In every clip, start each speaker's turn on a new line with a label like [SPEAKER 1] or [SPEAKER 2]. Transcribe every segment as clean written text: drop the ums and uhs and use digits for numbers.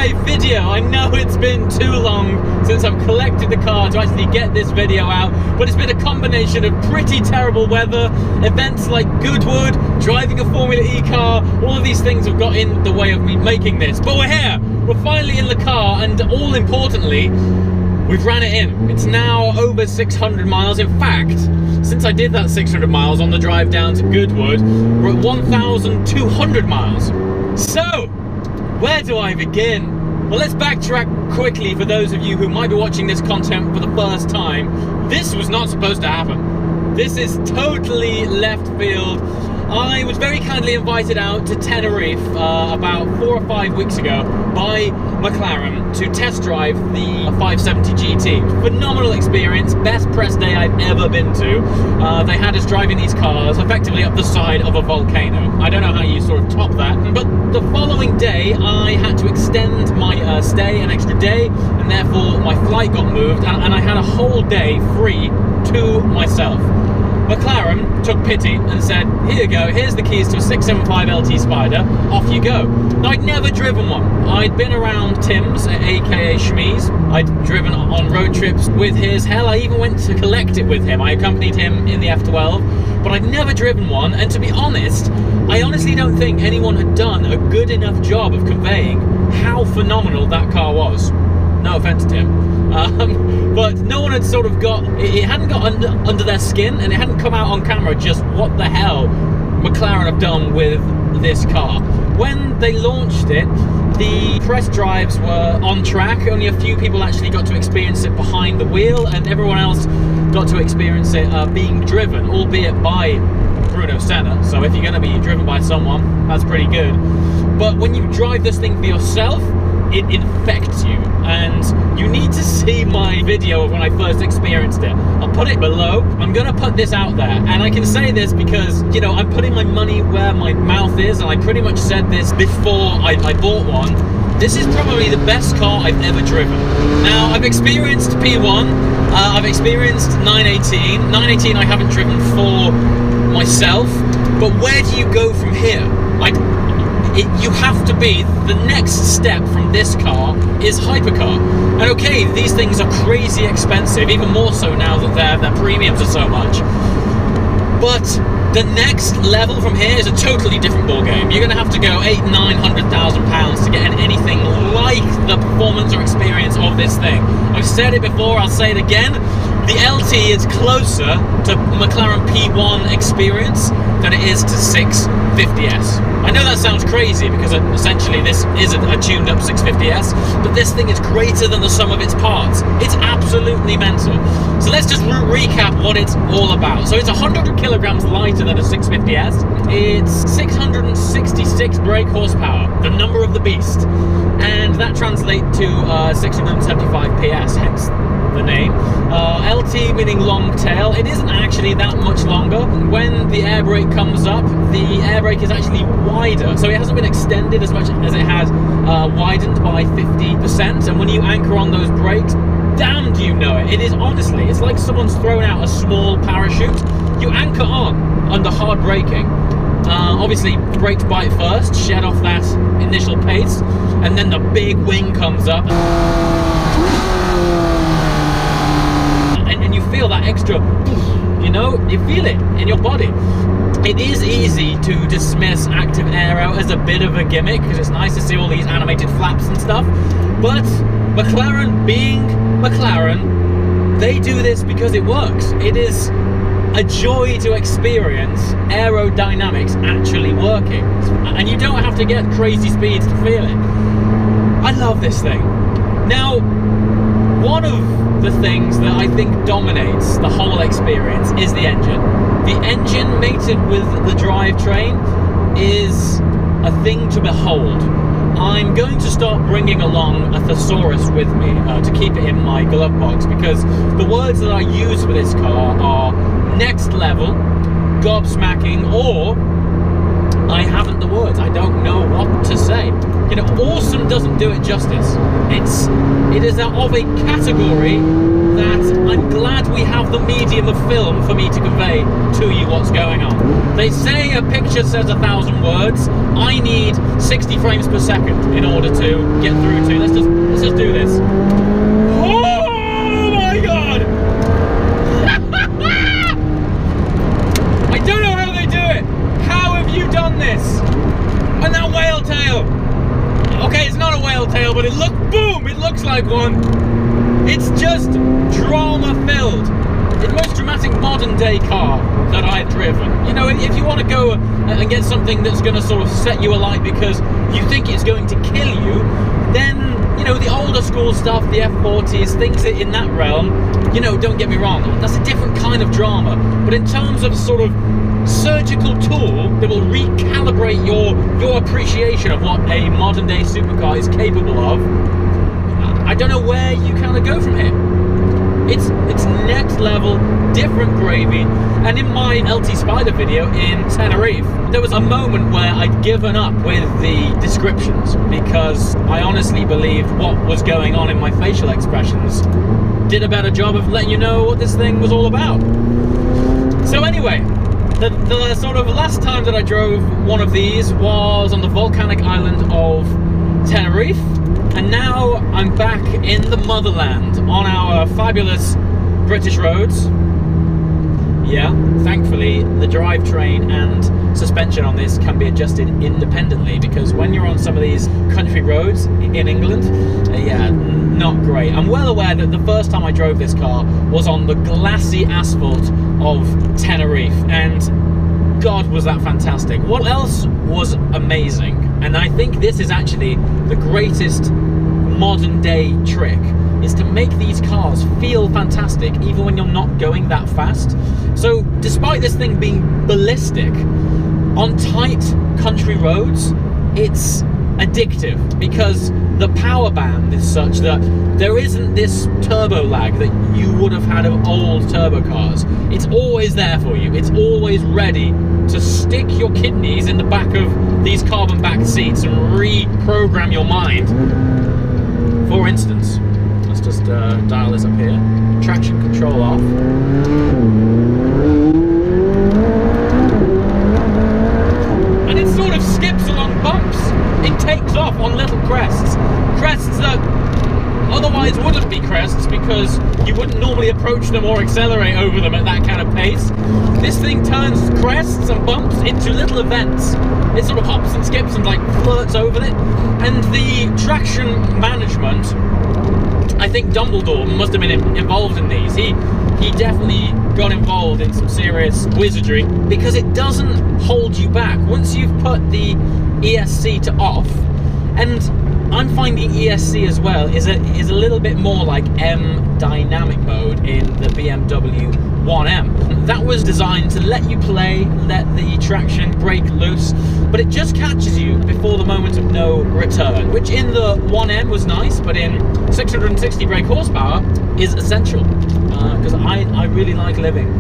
[SPEAKER 1] live video. I know it's been too long since I've collected the car to actually get this video out, but it's been a combination of pretty terrible weather, events like Goodwood, driving a Formula E car. All of these things have got in the way of me making this, but we're here. We're finally in the car, and all importantly, we've ran it in. It's now over 600 miles. In fact, since I did that 600 miles on the drive down to Goodwood, we're at 1,200 miles. So, where do I begin? Well, let's backtrack quickly for those of you who might be watching this content for the first time. This was not supposed to happen. This is totally left field. I was very kindly invited out to Tenerife about 4 or 5 weeks ago by McLaren to test drive the 570 GT. Phenomenal experience, best press day I've ever been to. They had us driving these cars effectively up the side of a volcano. I don't know how you sort of top that, but the following day I had to extend my stay an extra day, and therefore my flight got moved, and I had a whole day free to myself. McLaren took pity and said, here you go, here's the keys to a 675 LT Spider, off you go. Now, I'd never driven one. I'd been around Tim's, aka Shmeez. I'd driven on road trips with his. Hell, I even went to collect it with him. I accompanied him in the F12, but I'd never driven one, and to be honest, I honestly don't think anyone had done a good enough job of conveying how phenomenal that car was. No offense to Tim. But no one had sort of got, it hadn't got under their skin, and it hadn't come out on camera just what the hell McLaren have done with this car. When they launched it, the press drives were on track. Only a few people actually got to experience it behind the wheel, and everyone else got to experience it being driven, albeit by Bruno Senna. So if you're going to be driven by someone, that's pretty good. But when you drive this thing for yourself, it infects you, and you need to see my video of when I first experienced it. I'll put it below. I'm gonna put this out there, and I can say this because, you know, I'm putting my money where my mouth is, and I pretty much said this before I bought one. This is probably the best car I've ever driven. Now, I've experienced P1, I've experienced 918. 918 I haven't driven for myself, but where do you go from here? You have to be, the next step from this car is hypercar. And okay, these things are crazy expensive, even more so now that their premiums are so much. But the next level from here is a totally different ballgame. You're going to have to go £800,000–900,000 to get anything like the performance or experience of this thing. I've said it before, I'll say it again. The LT is closer to McLaren P1 experience than it is to 650S. I know that sounds crazy because essentially this isn't a tuned up 650S, but this thing is greater than the sum of its parts. It's absolutely mental. So let's just recap what it's all about. So it's 100 kilograms lighter than a 650S. It's 666 brake horsepower, the number of the beast, and that translates to 675 PS, hence the name. LT meaning long tail. It isn't actually that much longer. When the air brake comes up, the air brake is actually wider, so it hasn't been extended as much as it has widened by 50%. And when you anchor on those brakes, damn do you know it. It is honestly, it's like someone's thrown out a small parachute. You anchor on under hard braking. Obviously, brakes bite first, shed off that initial pace, and then the big wing comes up. And you feel that extra, you know, you feel it in your body. It is easy to dismiss active aero as a bit of a gimmick because it's nice to see all these animated flaps and stuff, but McLaren being McLaren, they do this because it works. It is a joy to experience aerodynamics actually working, and you don't have to get crazy speeds to feel it. I love this thing. Now, one of the things that I think dominates the whole experience is the engine. The engine mated with the drivetrain is a thing to behold. I'm going to start bringing along a thesaurus with me to keep it in my glove box, because the words that I use for this car are next level, gobsmacking, or I haven't the words. I don't know what to say. you know, awesome doesn't do it justice. It is of a category that I'm glad we have the medium of film for me to convey to you what's going on. They say a picture says 1,000 words. I need 60 frames per second in order to get through to. Let's just do this. Oh my god! I don't know how they do it. How have you done this? And that whale tail. Okay, it's not a whale tail, but it looks like one. It's just drama-filled. It's the most dramatic modern-day car that I've driven. You know, if you want to go and get something that's going to sort of set you alight because you think it's going to kill you, then, you know, the older school stuff, the F40s, things in that realm, you know, don't get me wrong, that's a different kind of drama. But in terms of sort of surgical tool that will recalibrate your appreciation of what a modern-day supercar is capable of, I don't know where you kind of go from here. It's next level, different gravy. And in my LT Spider video in Tenerife, there was a moment where I'd given up with the descriptions because I honestly believed what was going on in my facial expressions did a better job of letting you know what this thing was all about. So anyway, the sort of last time that I drove one of these was on the volcanic island of Tenerife. And now I'm back in the motherland on our fabulous British roads. Yeah, thankfully the drivetrain and suspension on this can be adjusted independently, because when you're on some of these country roads in England, yeah, not great. I'm well aware that the first time I drove this car was on the glassy asphalt of Tenerife, and God, was that fantastic. What else was amazing, and I think this is actually the greatest modern day trick, is to make these cars feel fantastic even when you're not going that fast. So despite this thing being ballistic, on tight country roads, it's addictive because the power band is such that there isn't this turbo lag that you would have had of old turbo cars. It's always there for you. It's always ready to stick your kidneys in the back of these carbon backed seats and reprogram your mind. For instance, let's just dial this up here. Traction control off. And it sort of skips along bumps. It takes off on little crests. Crests that otherwise wouldn't be crests because you wouldn't normally approach them or accelerate over them at that kind of pace. This thing turns crests and bumps into little events. It sort of hops and skips and like flirts over it. And the traction management, I think Dumbledore must have been involved in these. He definitely got involved in some serious wizardry, because it doesn't hold you back. Once you've put the ESC to off, and I'm finding ESC as well is a little bit more like M dynamic mode in the BMW 1M. That was designed to let you play, let the traction break loose, but it just catches you before the moment of no return, which in the 1M was nice, but in 660 brake horsepower is essential, because I really like living.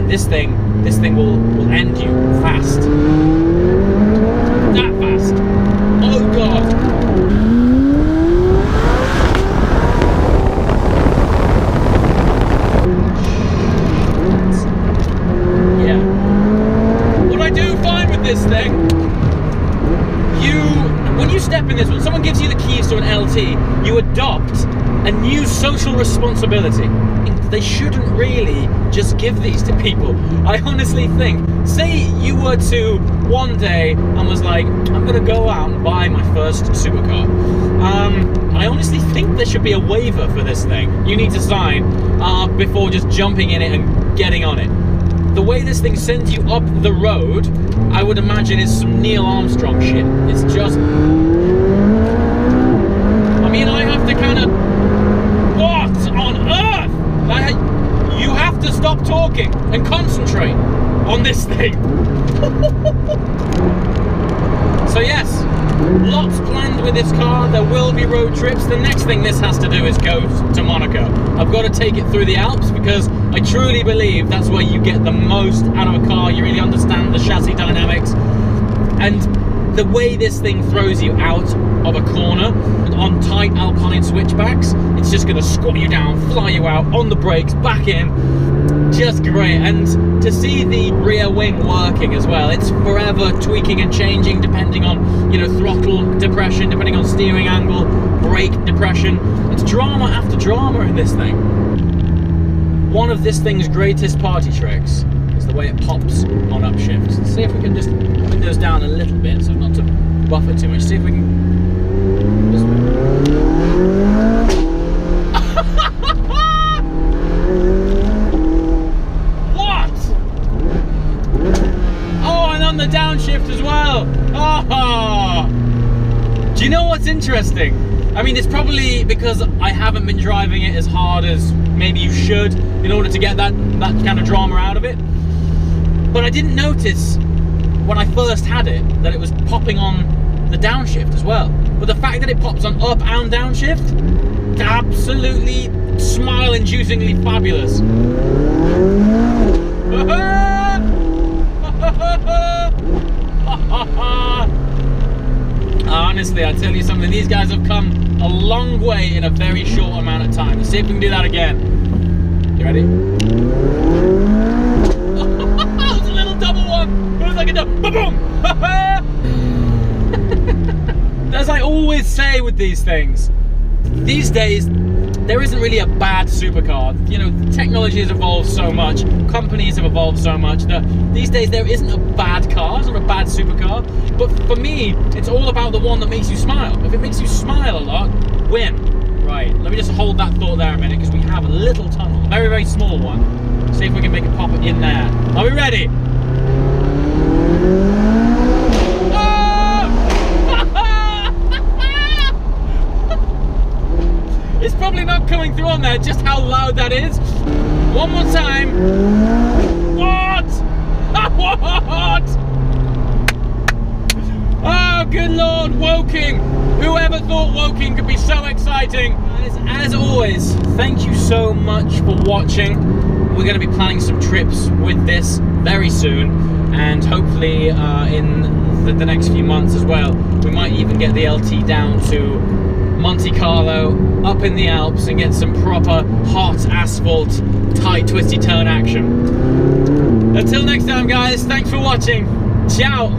[SPEAKER 1] This thing will end you fast. That fast. Oh god. This thing, when you step in this, when someone gives you the keys to an LT, you adopt a new social responsibility. They shouldn't really just give these to people. I honestly think, say you were to one day and was like, I'm gonna go out and buy my first supercar. I honestly think there should be a waiver for this thing you need to sign before just jumping in it and getting on it. The way this thing sends you up the road, I would imagine is some Neil Armstrong shit. It's just... I mean, I have to kind of... What on earth? You have to stop talking and concentrate on this thing. So yes, lots planned with this car. There will be road trips. The next thing this has to do is go to Monaco. I've got to take it through the Alps because I truly believe that's where you get the most out of a car. You really understand the chassis dynamics. And the way this thing throws you out of a corner on tight alpine switchbacks, it's just going to squat you down, fly you out on the brakes, back in. Just great. And to see the rear wing working as well, it's forever tweaking and changing depending on, you know, throttle depression, depending on steering angle, brake depression. It's drama after drama in this thing. One of this thing's greatest party tricks is the way it pops on upshifts. Let's see if we can just windows down a little bit so not to buffer too much. See if we can just... What? Oh, and on the downshift as well. Oh. Do you know what's interesting? I mean, it's probably because I haven't been driving it as hard as maybe you should in order to get that kind of drama out of it. But I didn't notice when I first had it that it was popping on the downshift as well. But the fact that it pops on up and downshift, it's absolutely smile-inducingly fabulous. Honestly, I tell you something, these guys have come a long way in a very short amount of time. Let's see if we can do that again. You ready? That was a little double one. It was like a double, boom! As I always say with these things, these days, there isn't really a bad supercar. You know, technology has evolved so much, companies have evolved so much that these days there isn't a bad car, it's not a bad supercar. But for me, it's all about the one that makes you smile. If it makes you smile a lot, win. Right, let me just hold that thought there a minute because we have a little tunnel, a very, very small one. See if we can make it pop in there. Are we ready? It's probably not coming through on there, just how loud that is. One more time. What? What? Oh, good Lord, Woking. Whoever thought Woking could be so exciting? As always, thank you so much for watching. We're going to be planning some trips with this very soon, and hopefully in the next few months as well. We might even get the LT down to Monte Carlo, up in the Alps, and get some proper hot asphalt, tight twisty turn action. Until next time, guys, thanks for watching. Ciao.